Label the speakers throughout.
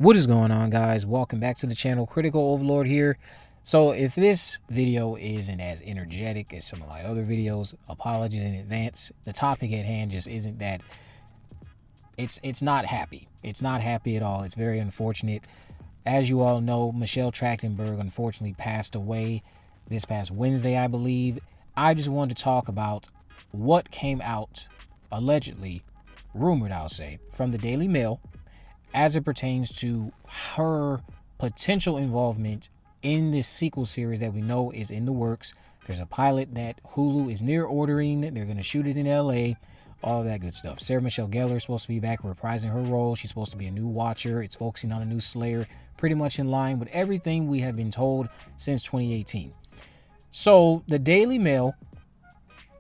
Speaker 1: What is going on, guys? Welcome back to the channel. Critical Overlord here. So if this video isn't as energetic as some of my other videos, apologies in advance. The topic at hand just isn't that. It's not happy. It's not happy at all. It's very unfortunate. As you all know, Michelle Trachtenberg unfortunately passed away this past Wednesday, I believe. I just wanted to talk about what came out, allegedly, rumored, I'll say, from the Daily Mail as it pertains to her potential involvement in this sequel series that we know is in the works. There's a pilot that Hulu is near ordering. They're going to shoot it in LA. All of that good stuff. Sarah Michelle Gellar is supposed to be back reprising her role. She's supposed to be a new Watcher. It's focusing on a new Slayer. Pretty much in line with everything we have been told since 2018. So the Daily Mail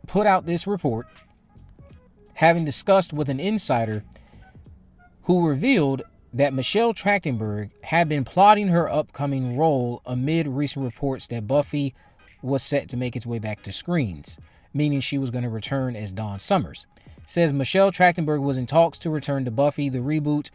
Speaker 1: put out this report, having discussed with an insider who revealed that Michelle Trachtenberg had been plotting her upcoming role amid recent reports that Buffy was set to make its way back to screens, meaning she was going to return as Dawn Summers. Says Michelle Trachtenberg was in talks to return to Buffy the reboot,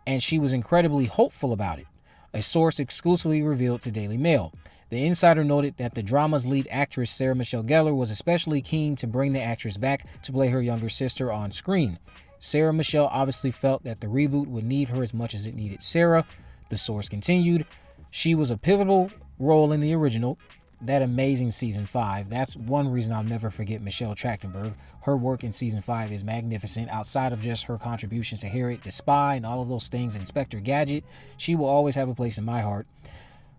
Speaker 1: and she was incredibly hopeful about it, a source exclusively revealed to Daily Mail. The insider noted that the drama's lead actress Sarah Michelle Gellar was especially keen to bring the actress back to play her younger sister on screen. Sarah Michelle obviously felt that the reboot would need her as much as it needed Sarah. The source continued, she was a pivotal role in the original, that amazing season 5. That's one reason I'll never forget Michelle Trachtenberg. Her work in season 5 is magnificent. Outside of just her contributions to Harriet the Spy and all of those things, Inspector Gadget, she will always have a place in my heart.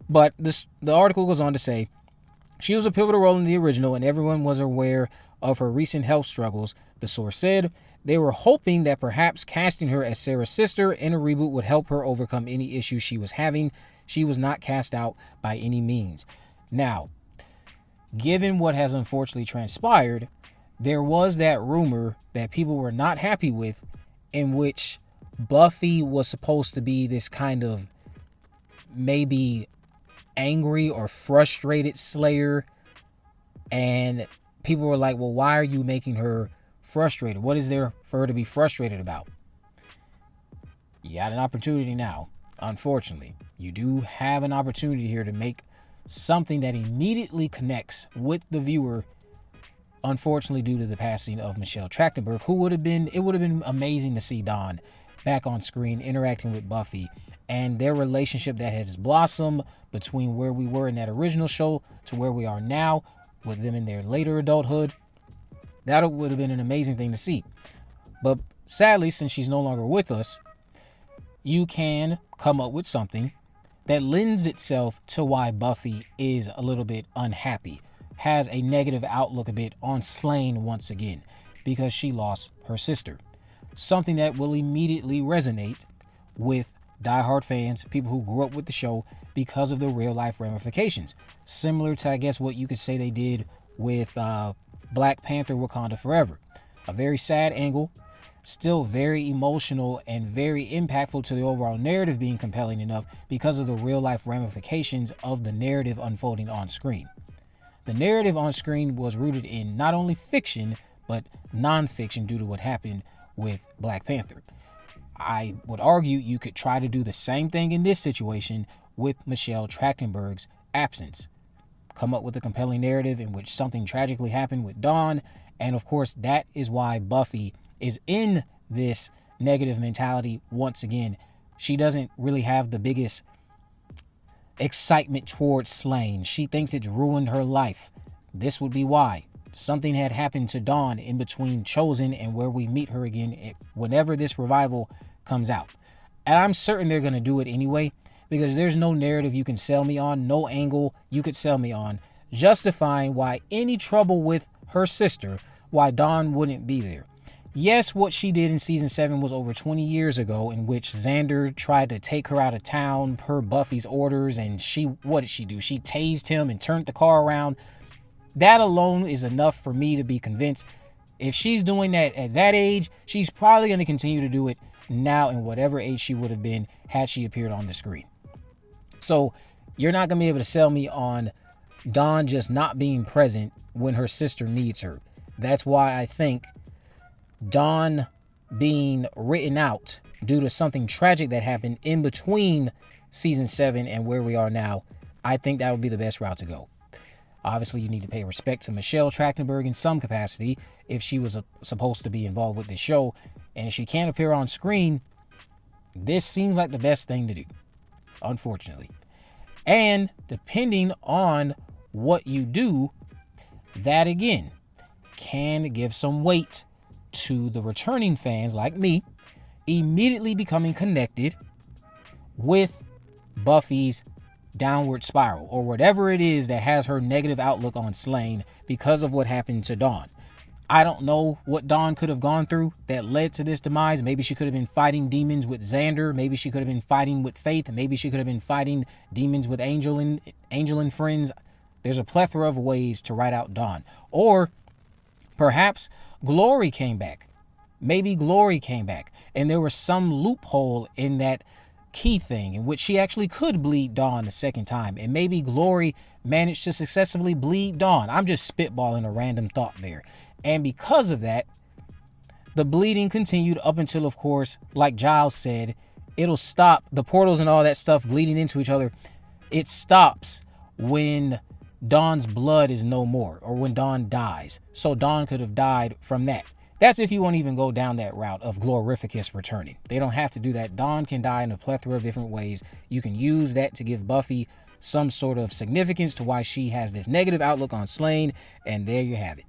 Speaker 1: But the article goes on to say, she was a pivotal role in the original and everyone was aware of her recent health struggles. The source said they were hoping that perhaps casting her as Sarah's sister in a reboot would help her overcome any issues she was having. She was not cast out by any means. Now, given what has unfortunately transpired, there was that rumor that people were not happy with, in which Buffy was supposed to be this kind of maybe angry or frustrated Slayer, and people were like, well, why are you making her frustrated? What is there for her to be frustrated about? You got an opportunity now. Unfortunately, you do have an opportunity here to make something that immediately connects with the viewer. Unfortunately, due to the passing of Michelle Trachtenberg, it would have been amazing to see Dawn back on screen interacting with Buffy, and their relationship that has blossomed between where we were in that original show to where we are now with them in their later adulthood. That would have been an amazing thing to see. But sadly, since she's no longer with us, you can come up with something that lends itself to why Buffy is a little bit unhappy, has a negative outlook a bit on Slane once again, because she lost her sister. Something that will immediately resonate with diehard fans, people who grew up with the show, because of the real life ramifications. Similar to, I guess, what you could say they did with Black Panther Wakanda Forever. A very sad angle, still very emotional and very impactful to the overall narrative being compelling enough because of the real life ramifications of the narrative unfolding on screen. The narrative on screen was rooted in not only fiction, but non-fiction due to what happened with Black Panther. I would argue you could try to do the same thing in this situation with Michelle Trachtenberg's absence. Come up with a compelling narrative in which something tragically happened with Dawn, and of course that is why Buffy is in this negative mentality once again. She doesn't really have the biggest excitement towards Slane. She thinks it's ruined her life. This would be why. Something had happened to Dawn in between Chosen and where we meet her again whenever this revival comes out. And I'm certain they're going to do it anyway, because there's no narrative you can sell me on, no angle you could sell me on, justifying why any trouble with her sister, why Dawn wouldn't be there. Yes, what she did in season 7 was over 20 years ago, in which Xander tried to take her out of town per Buffy's orders, and what did she do? She tased him and turned the car around. That alone is enough for me to be convinced if she's doing that at that age, she's probably going to continue to do it now in whatever age she would have been had she appeared on the screen. So you're not going to be able to sell me on Dawn just not being present when her sister needs her. That's why I think Dawn being written out due to something tragic that happened in between season 7 and where we are now, I think that would be the best route to go. Obviously, you need to pay respect to Michelle Trachtenberg in some capacity if she was supposed to be involved with this show. And if she can't appear on screen, this seems like the best thing to do, unfortunately. And depending on what you do, that again can give some weight to the returning fans like me immediately becoming connected with Buffy's downward spiral, or whatever it is that has her negative outlook on Slane because of what happened to Dawn. I don't know what Dawn could have gone through that led to this demise. Maybe she could have been fighting demons with Xander. Maybe she could have been fighting with Faith. Maybe she could have been fighting demons with Angel and friends. There's a plethora of ways to write out Dawn. Or perhaps Glory came back. Maybe Glory came back and there was some loophole in that key thing in which she actually could bleed Dawn the second time, and maybe Glory managed to successfully bleed Dawn. I'm just spitballing a random thought there. And because of that, the bleeding continued up until, of course, like Giles said, it'll stop. The portals and all that stuff bleeding into each other, it stops when Dawn's blood is no more, or when Dawn dies. So Dawn could have died from that. That's if you won't even go down that route of Glorificus returning. They don't have to do that. Dawn can die in a plethora of different ways. You can use that to give Buffy some sort of significance to why she has this negative outlook on Slane, and there you have it.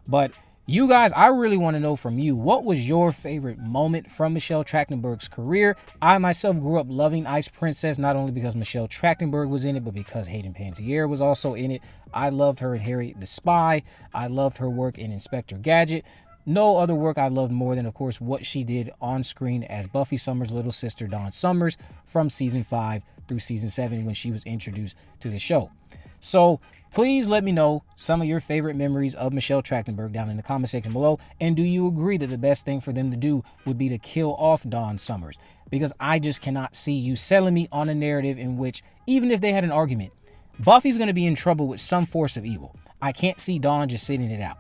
Speaker 1: But you guys, I really want to know from you, what was your favorite moment from Michelle Trachtenberg's career? I myself grew up loving Ice Princess, not only because Michelle Trachtenberg was in it, but because Hayden Panettiere was also in it. I loved her in Harriet the Spy. I loved her work in Inspector Gadget. No other work I loved more than, of course, what she did on screen as Buffy Summers' little sister, Dawn Summers, from season 5 through season 7 when she was introduced to the show. So please let me know some of your favorite memories of Michelle Trachtenberg down in the comment section below. And do you agree that the best thing for them to do would be to kill off Dawn Summers? Because I just cannot see you selling me on a narrative in which, even if they had an argument, Buffy's going to be in trouble with some force of evil. I can't see Dawn just sitting it out.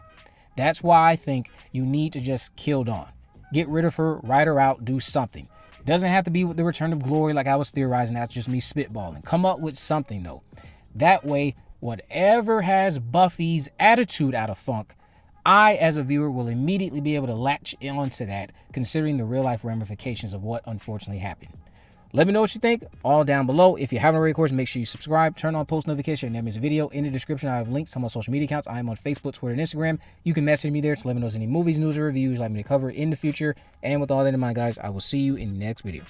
Speaker 1: That's why I think you need to just kill Dawn. Get rid of her, write her out, do something. Doesn't have to be with the return of Glory like I was theorizing. That's just me spitballing. Come up with something, though. That way, whatever has Buffy's attitude out of funk, I, as a viewer, will immediately be able to latch onto that, considering the real-life ramifications of what unfortunately happened. Let me know what you think, all down below. If you haven't already, of course, make sure you subscribe, turn on post notifications, and never miss a video. In the description, I have links to my social media accounts. I am on Facebook, Twitter, and Instagram. You can message me there to let me know any movies, news, or reviews you'd like me to cover in the future. And with all that in mind, guys, I will see you in the next video.